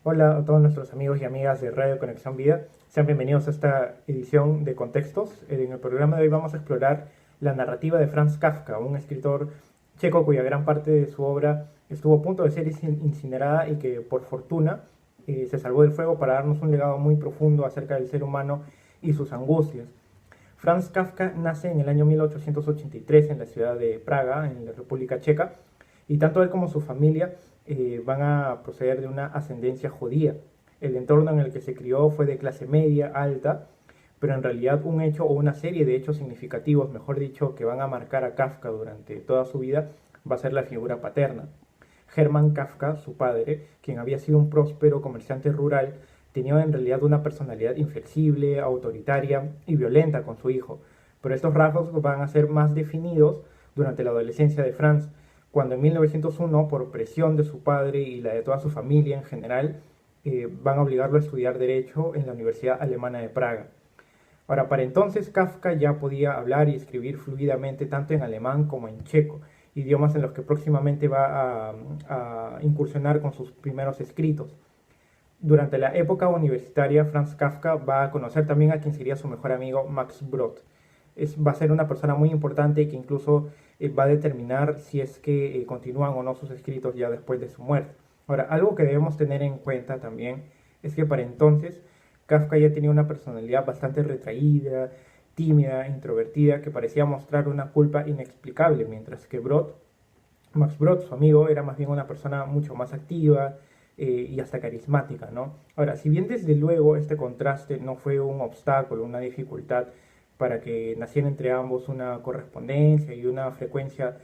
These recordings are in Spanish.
Hola a todos nuestros amigos y amigas de Radio Conexión Vida. Sean bienvenidos a esta edición de Contextos. En el programa de hoy vamos a explorar la narrativa de Franz Kafka, un escritor checo cuya gran parte de su obra estuvo a punto de ser incinerada y que por fortuna se salvó del fuego para darnos un legado muy profundo acerca del ser humano y sus angustias. Franz Kafka nace en el año 1883 en la ciudad de Praga, en la República Checa, y tanto él como su familia van a proceder de una ascendencia judía. El entorno en el que se crió fue de clase media, alta, pero en realidad un hecho o una serie de hechos significativos, mejor dicho, que van a marcar a Kafka durante toda su vida, va a ser la figura paterna. Hermann Kafka, su padre, quien había sido un próspero comerciante rural, tenía en realidad una personalidad inflexible, autoritaria y violenta con su hijo, pero estos rasgos van a ser más definidos durante la adolescencia de Franz, cuando en 1901, por presión de su padre y la de toda su familia en general, van a obligarlo a estudiar Derecho en la Universidad Alemana de Praga. Ahora, para entonces Kafka ya podía hablar y escribir fluidamente tanto en alemán como en checo, idiomas en los que próximamente va a incursionar con sus primeros escritos. Durante la época universitaria, Franz Kafka va a conocer también a quien sería su mejor amigo, Max Brod. Va a ser una persona muy importante y que incluso va a determinar si es que continúan o no sus escritos ya después de su muerte. Ahora, algo que debemos tener en cuenta también es que para entonces Kafka ya tenía una personalidad bastante retraída, tímida, introvertida, que parecía mostrar una culpa inexplicable, mientras que Max Brod, su amigo, era más bien una persona mucho más activa y hasta carismática, ¿no? Ahora, si bien desde luego este contraste no fue un obstáculo, una dificultad para que naciera entre ambos una correspondencia y una frecuencia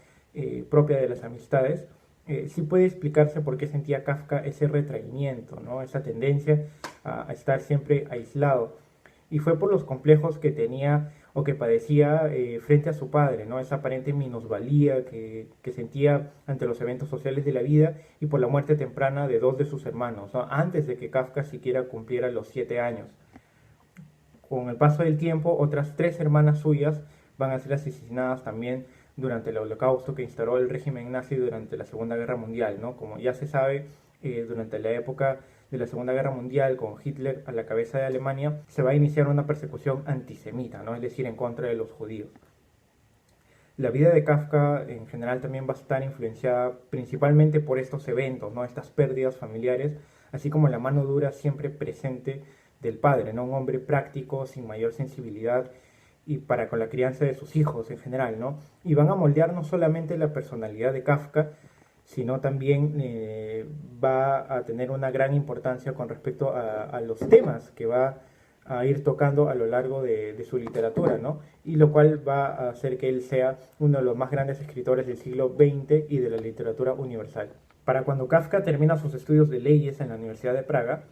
propia de las amistades, sí puede explicarse por qué sentía Kafka ese retraimiento, ¿no? Esa tendencia a estar siempre aislado. Y fue por los complejos que tenía o que padecía frente a su padre, ¿no? Esa aparente minusvalía que sentía ante los eventos sociales de la vida y por la muerte temprana de dos de sus hermanos, ¿no? Antes de que Kafka siquiera cumpliera los 7 años. Con el paso del tiempo, otras tres hermanas suyas van a ser asesinadas también durante el holocausto que instauró el régimen nazi durante la Segunda Guerra Mundial, ¿no? Como ya se sabe, durante la época de la Segunda Guerra Mundial, con Hitler a la cabeza de Alemania, se va a iniciar una persecución antisemita, ¿no? Es decir, en contra de los judíos. La vida de Kafka en general también va a estar influenciada principalmente por estos eventos, ¿no? Estas pérdidas familiares, así como la mano dura siempre presente del padre, ¿no? Un hombre práctico, sin mayor sensibilidad y para con la crianza de sus hijos en general, ¿no? Y van a moldear no solamente la personalidad de Kafka, sino también va a tener una gran importancia con respecto a los temas que va a ir tocando a lo largo de su literatura, ¿no? Y lo cual va a hacer que él sea uno de los más grandes escritores del siglo XX y de la literatura universal. Para cuando Kafka termina sus estudios de leyes en la Universidad de Praga,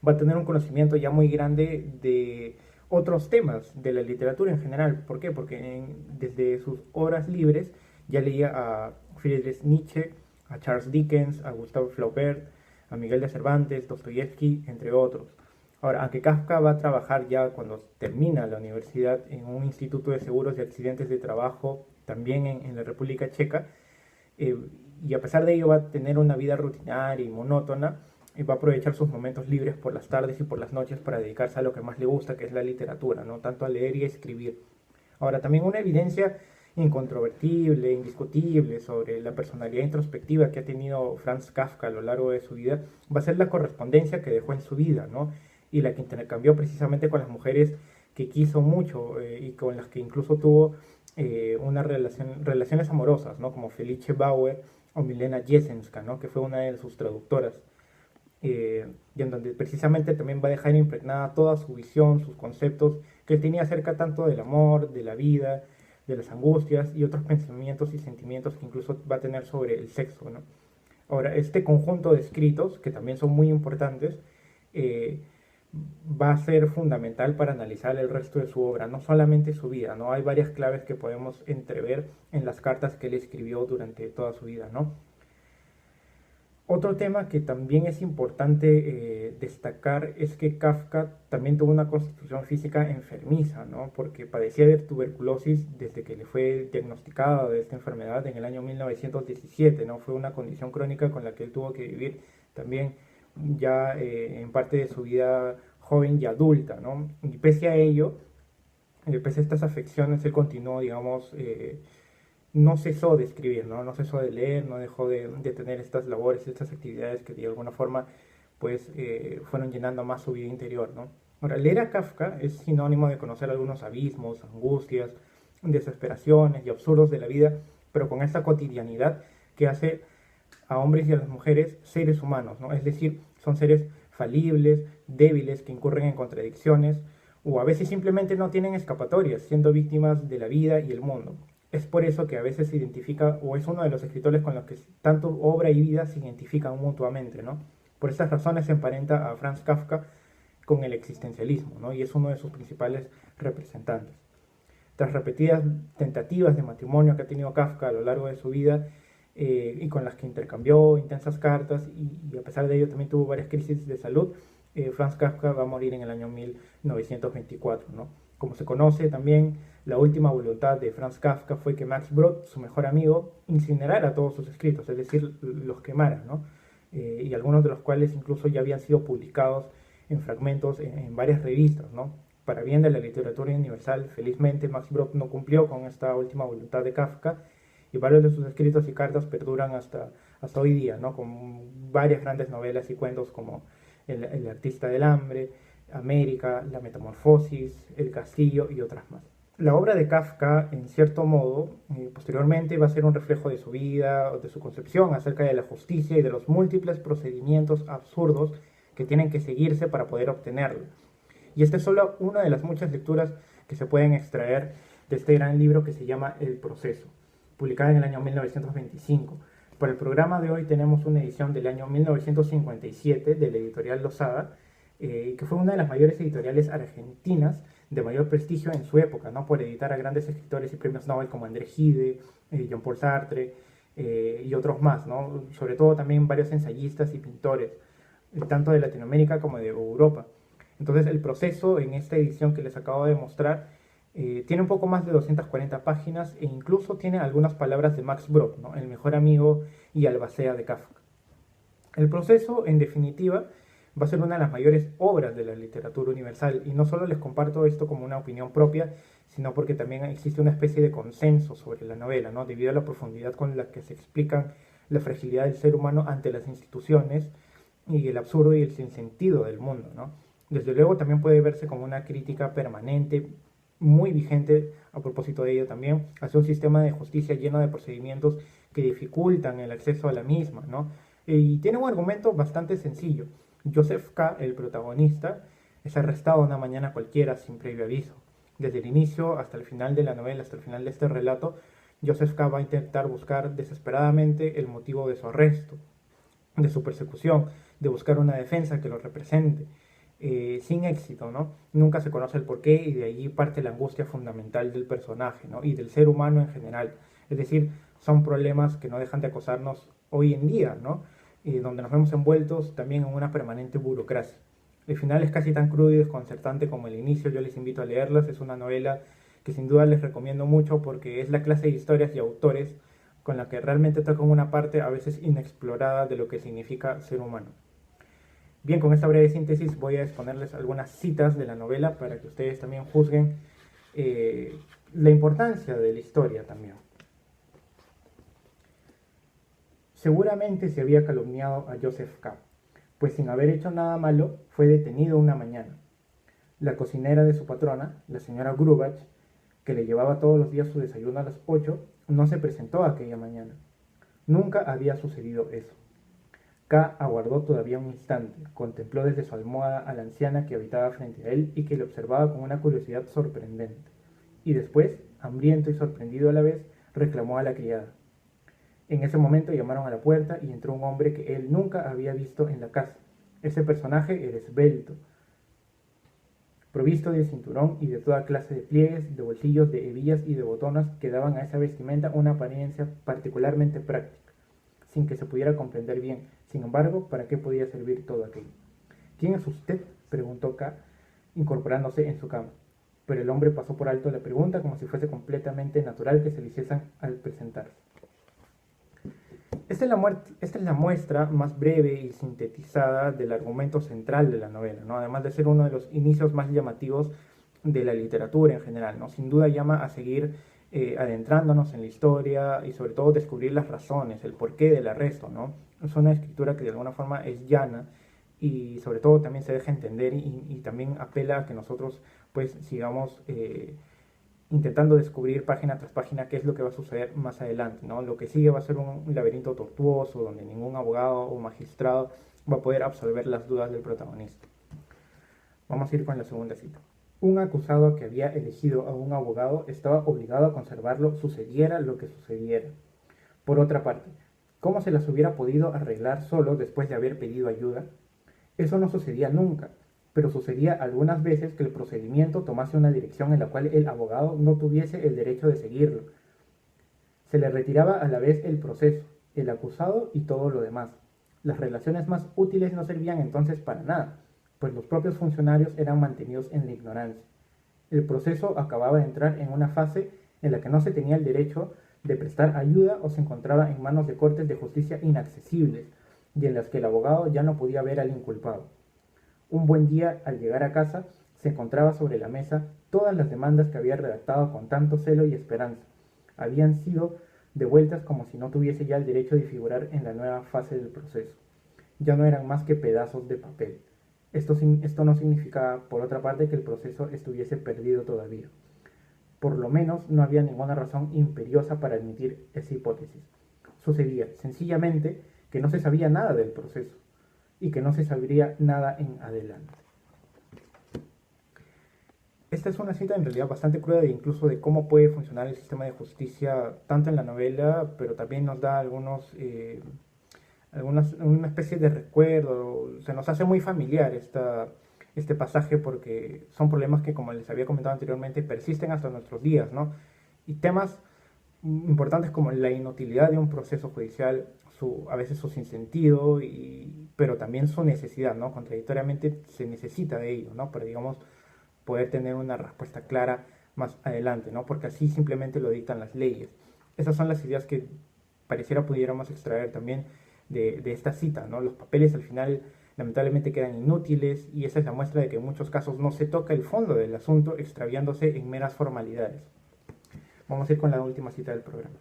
va a tener un conocimiento ya muy grande de otros temas de la literatura en general. ¿Por qué? Porque desde sus horas libres ya leía a Friedrich Nietzsche, a Charles Dickens, a Gustave Flaubert, a Miguel de Cervantes, Dostoyevsky, entre otros. Ahora, aunque Kafka va a trabajar ya cuando termina la universidad en un instituto de seguros y accidentes de trabajo, también en la República Checa, eh, y a pesar de ello va a tener una vida rutinaria y monótona, y va a aprovechar sus momentos libres por las tardes y por las noches para dedicarse a lo que más le gusta, que es la literatura, ¿no? Tanto a leer y a escribir. Ahora, también una evidencia incontrovertible, indiscutible sobre la personalidad introspectiva que ha tenido Franz Kafka a lo largo de su vida va a ser la correspondencia que dejó en su vida, ¿no? Y la que intercambió precisamente con las mujeres que quiso mucho y con las que incluso tuvo relaciones amorosas, ¿no? Como Felice Bauer o Milena Jessenska, ¿no? Que fue una de sus traductoras. Y en donde precisamente también va a dejar impregnada toda su visión, sus conceptos que él tenía acerca tanto del amor, de la vida, de las angustias y otros pensamientos y sentimientos que incluso va a tener sobre el sexo, ¿no? Ahora, este conjunto de escritos, que también son muy importantes, eh, va a ser fundamental para analizar el resto de su obra, no solamente su vida, ¿no? Hay varias claves que podemos entrever en las cartas que él escribió durante toda su vida, ¿no? Otro tema que también es importante destacar es que Kafka también tuvo una constitución física enfermiza, ¿no? Porque padecía de tuberculosis desde que le fue diagnosticada de esta enfermedad en el año 1917, ¿no? Fue una condición crónica con la que él tuvo que vivir también ya en parte de su vida joven y adulta, ¿no? Y pese a ello, pese a estas afecciones, él continuó, digamos, no cesó de escribir, ¿no? No cesó de leer, no dejó de tener estas labores, estas actividades que de alguna forma pues fueron llenando más su vida interior, ¿no? Ahora, leer a Kafka es sinónimo de conocer algunos abismos, angustias, desesperaciones y absurdos de la vida, pero con esta cotidianidad que hace a hombres y a las mujeres seres humanos, ¿no? Es decir, son seres falibles, débiles, que incurren en contradicciones, o a veces simplemente no tienen escapatorias, siendo víctimas de la vida y el mundo. Es por eso que a veces se identifica, o es uno de los escritores con los que tanto obra y vida se identifican mutuamente, ¿no? Por estas razones se emparenta a Franz Kafka con el existencialismo, ¿no? Y es uno de sus principales representantes. Tras repetidas tentativas de matrimonio que ha tenido Kafka a lo largo de su vida, y con las que intercambió intensas cartas, y a pesar de ello también tuvo varias crisis de salud, Franz Kafka va a morir en el año 1924, ¿no? Como se conoce también, la última voluntad de Franz Kafka fue que Max Brod, su mejor amigo, incinerara todos sus escritos, es decir, los quemara, ¿no? Y algunos de los cuales incluso ya habían sido publicados en fragmentos en varias revistas, ¿no? Para bien de la literatura universal, felizmente Max Brod no cumplió con esta última voluntad de Kafka, y varios de sus escritos y cartas perduran hasta hoy día, ¿no? Con varias grandes novelas y cuentos como El artista del hambre, América, La metamorfosis, El castillo y otras más. La obra de Kafka, en cierto modo, posteriormente va a ser un reflejo de su vida, de su concepción acerca de la justicia y de los múltiples procedimientos absurdos que tienen que seguirse para poder obtenerlo. Y esta es solo una de las muchas lecturas que se pueden extraer de este gran libro que se llama El proceso, publicada en el año 1925. Para el programa de hoy tenemos una edición del año 1957 de la editorial Losada, que fue una de las mayores editoriales argentinas de mayor prestigio en su época, ¿no? Por editar a grandes escritores y premios Nobel como André Gide, Jean-Paul Sartre y otros más, ¿no? Sobre todo también varios ensayistas y pintores, tanto de Latinoamérica como de Europa. Entonces el proceso en esta edición que les acabo de mostrar tiene un poco más de 240 páginas e incluso tiene algunas palabras de Max Brod, ¿no? El mejor amigo y albacea de Kafka. El proceso, en definitiva, va a ser una de las mayores obras de la literatura universal, y no solo les comparto esto como una opinión propia, sino porque también existe una especie de consenso sobre la novela, ¿no? Debido a la profundidad con la que se explican la fragilidad del ser humano ante las instituciones y el absurdo y el sinsentido del mundo, ¿no? Desde luego también puede verse como una crítica permanente, muy vigente a propósito de ello también, hacia un sistema de justicia lleno de procedimientos que dificultan el acceso a la misma, ¿no? Y tiene un argumento bastante sencillo. Joseph K., el protagonista, es arrestado una mañana cualquiera sin previo aviso. Desde el inicio hasta el final de la novela, hasta el final de este relato, Joseph K. va a intentar buscar desesperadamente el motivo de su arresto, de su persecución, de buscar una defensa que lo represente. Sin éxito, ¿no? Nunca se conoce el porqué, y de allí parte la angustia fundamental del personaje, ¿no? Y del ser humano en general. Es decir, son problemas que no dejan de acosarnos hoy en día, ¿no? Donde nos vemos envueltos también en una permanente burocracia. El final es casi tan crudo y desconcertante como el inicio. Yo les invito a leerlas. Es una novela que sin duda les recomiendo mucho, porque es la clase de historias y autores con la que realmente tocan una parte a veces inexplorada de lo que significa ser humano. Bien, con esta breve síntesis voy a exponerles algunas citas de la novela para que ustedes también juzguen la importancia de la historia también. Seguramente se había calumniado a Joseph K., pues sin haber hecho nada malo fue detenido una mañana. La cocinera de su patrona, la señora Grubach, que le llevaba todos los días su desayuno a las 8, no se presentó aquella mañana. Nunca había sucedido eso. K. aguardó todavía un instante, contempló desde su almohada a la anciana que habitaba frente a él y que le observaba con una curiosidad sorprendente. Y después, hambriento y sorprendido a la vez, reclamó a la criada. En ese momento llamaron a la puerta y entró un hombre que él nunca había visto en la casa. Ese personaje era esbelto, provisto de cinturón y de toda clase de pliegues, de bolsillos, de hebillas y de botonas que daban a esa vestimenta una apariencia particularmente práctica, sin que se pudiera comprender bien. Sin embargo, ¿para qué podía servir todo aquello? ¿Quién es usted?, preguntó K., incorporándose en su cama. Pero el hombre pasó por alto la pregunta como si fuese completamente natural que se le hiciesen al presentarse. Esta es la muestra más breve y sintetizada del argumento central de la novela, ¿no? Además de ser uno de los inicios más llamativos de la literatura en general, ¿no? Sin duda llama a seguir adentrándonos en la historia y sobre todo descubrir las razones, el porqué del arresto, ¿no? Es una escritura que de alguna forma es llana y sobre todo también se deja entender y también apela a que nosotros pues sigamos intentando descubrir página tras página qué es lo que va a suceder más adelante, ¿no? Lo que sigue va a ser un laberinto tortuoso donde ningún abogado o magistrado va a poder absolver las dudas del protagonista. Vamos a ir con la segunda cita. Un acusado que había elegido a un abogado estaba obligado a conservarlo sucediera lo que sucediera. Por otra parte, ¿cómo se las hubiera podido arreglar solo después de haber pedido ayuda? Eso no sucedía nunca, pero sucedía algunas veces que el procedimiento tomase una dirección en la cual el abogado no tuviese el derecho de seguirlo. Se le retiraba a la vez el proceso, el acusado y todo lo demás. Las relaciones más útiles no servían entonces para nada, pues los propios funcionarios eran mantenidos en la ignorancia. El proceso acababa de entrar en una fase en la que no se tenía el derecho de prestar ayuda o se encontraba en manos de cortes de justicia inaccesibles y en las que el abogado ya no podía ver al inculpado. Un buen día, al llegar a casa, se encontraba sobre la mesa todas las demandas que había redactado con tanto celo y esperanza. Habían sido devueltas como si no tuviese ya el derecho de figurar en la nueva fase del proceso. Ya no eran más que pedazos de papel. Esto no significaba, por otra parte, que el proceso estuviese perdido todavía. Por lo menos no había ninguna razón imperiosa para admitir esa hipótesis. Sucedía, sencillamente, que no se sabía nada del proceso y que no se sabría nada en adelante. Esta es una cita en realidad bastante cruda incluso de cómo puede funcionar el sistema de justicia tanto en la novela, pero también nos da una especie de recuerdo. Se nos hace muy familiar este pasaje porque son problemas que, como les había comentado anteriormente, persisten hasta nuestros días, ¿no? Y temas importantes como la inutilidad de un proceso judicial, a veces su sinsentido, pero también su necesidad, ¿no? Contradictoriamente se necesita de ello, ¿no? Para, digamos, poder tener una respuesta clara más adelante, ¿no? Porque así simplemente lo dictan las leyes. Esas son las ideas que pareciera pudiéramos extraer también de esta cita, ¿no? Los papeles al final lamentablemente quedan inútiles y esa es la muestra de que en muchos casos no se toca el fondo del asunto extraviándose en meras formalidades. Vamos a ir con la última cita del programa.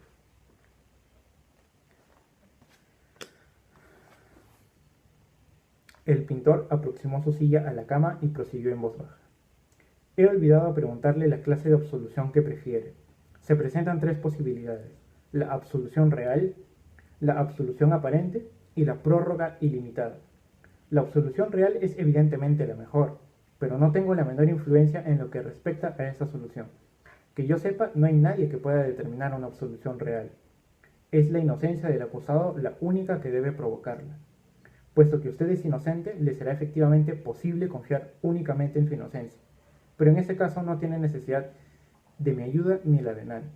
El pintor aproximó su silla a la cama y prosiguió en voz baja. He olvidado preguntarle la clase de absolución que prefiere. Se presentan tres posibilidades: la absolución real, la absolución aparente y la prórroga ilimitada. La absolución real es evidentemente la mejor, pero no tengo la menor influencia en lo que respecta a esa solución. Que yo sepa, no hay nadie que pueda determinar una absolución real. Es la inocencia del acusado la única que debe provocarla. Puesto que usted es inocente, le será efectivamente posible confiar únicamente en su inocencia. Pero en ese caso no tiene necesidad de mi ayuda ni la de nadie.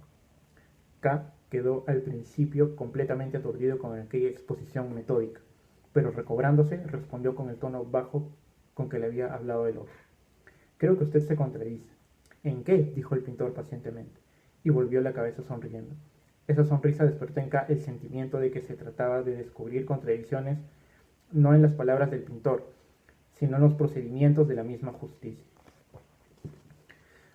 K quedó al principio completamente aturdido con aquella exposición metódica, pero recobrándose respondió con el tono bajo con que le había hablado el otro. Creo que usted se contradice. ¿En qué?, dijo el pintor pacientemente, y volvió la cabeza sonriendo. Esa sonrisa despertó en K el sentimiento de que se trataba de descubrir contradicciones no en las palabras del pintor, sino en los procedimientos de la misma justicia.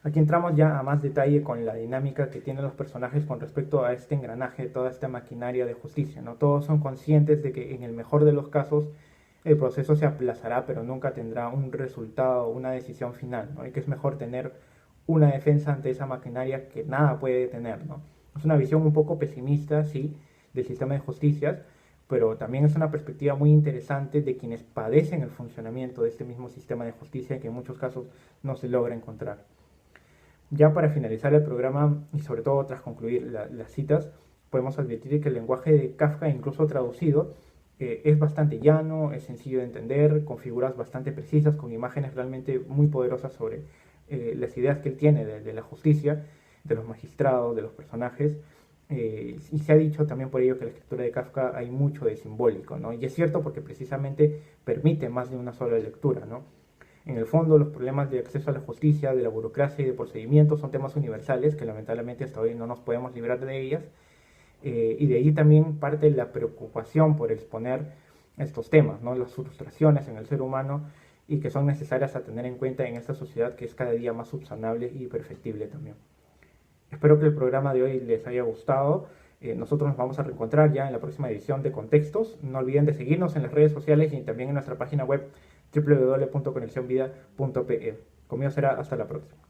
Aquí entramos ya a más detalle con la dinámica que tienen los personajes con respecto a este engranaje, toda esta maquinaria de justicia, ¿no? Todos son conscientes de que en el mejor de los casos el proceso se aplazará, pero nunca tendrá un resultado, una decisión final, ¿no? Y que es mejor tener una defensa ante esa maquinaria que nada puede detener, ¿no? Es una visión un poco pesimista, sí, del sistema de justicias, pero también es una perspectiva muy interesante de quienes padecen el funcionamiento de este mismo sistema de justicia que en muchos casos no se logra encontrar. Ya para finalizar el programa y sobre todo tras concluir las citas, podemos advertir que el lenguaje de Kafka, incluso traducido, es bastante llano, es sencillo de entender, con figuras bastante precisas, con imágenes realmente muy poderosas sobre las ideas que él tiene de la justicia, de los magistrados, de los personajes. Y se ha dicho también por ello que en la escritura de Kafka hay mucho de simbólico, ¿no? Y es cierto porque precisamente permite más de una sola lectura, ¿no? En el fondo, los problemas de acceso a la justicia, de la burocracia y de procedimientos son temas universales que lamentablemente hasta hoy no nos podemos librar de ellas. y de ahí también parte la preocupación por exponer estos temas, ¿no? Las frustraciones en el ser humano y que son necesarias a tener en cuenta en esta sociedad que es cada día más subsanable y perfectible también. Espero que el programa de hoy les haya gustado. Nosotros nos vamos a reencontrar ya en la próxima edición de Contextos. No olviden de seguirnos en las redes sociales y también en nuestra página web www.conexionvida.pe. Conmigo será hasta la próxima.